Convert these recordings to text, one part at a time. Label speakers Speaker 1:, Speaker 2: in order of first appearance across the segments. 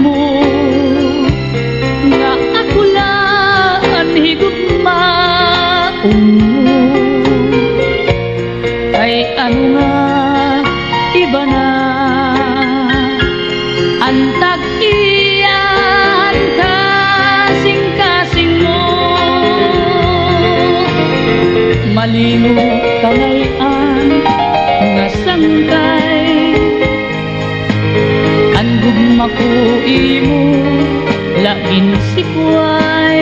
Speaker 1: mo nga ako lang higugmaon mo. Ay ano nga iba na antag iyan kasing-kasing mo. Malino kalayan nga sangkay ang gugma ko imo lagin sikway.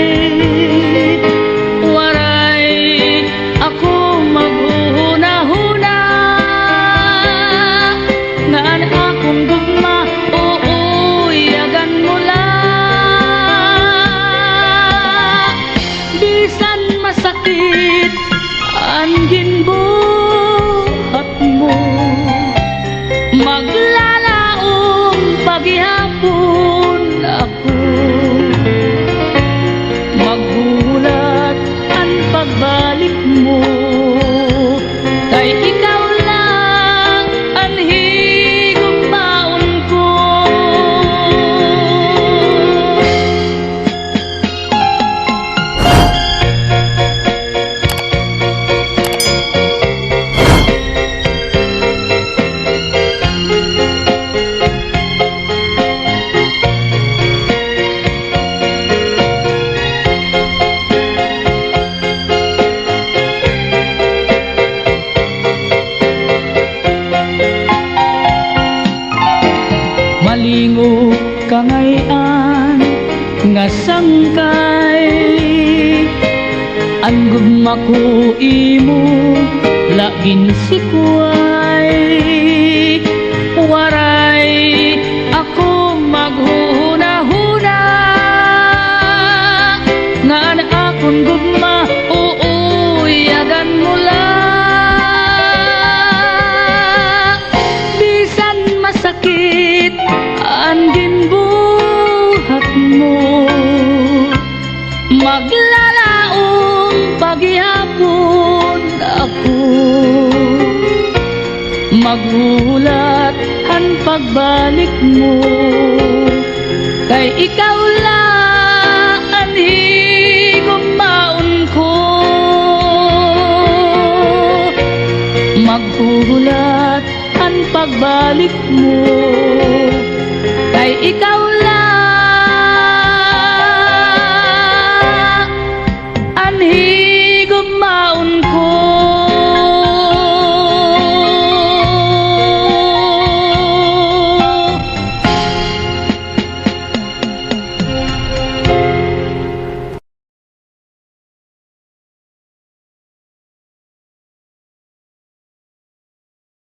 Speaker 1: Waray ako maghuna-huna nga an akong gugma uuyagan mo lang. Bisan masakit ang ginbuhat mo, maglalaong paghihapon ako, magbulat ang pagbalik mo. Kay ikaw lang ang higugmaon ko. Malingo kangayan nga sangkay ang gugma ko imo lagin sikway. Waray ako maghuna-huna nga an akong gugma uuyagan mo lang. Bisan masakit ang ginbuhat mo, maglalaong paghihapon ako, maghulat ang pagbalik mo. Kay ikaw lang ang higugmaon ko, maghulat ang pagbalik mo. Kay ikaw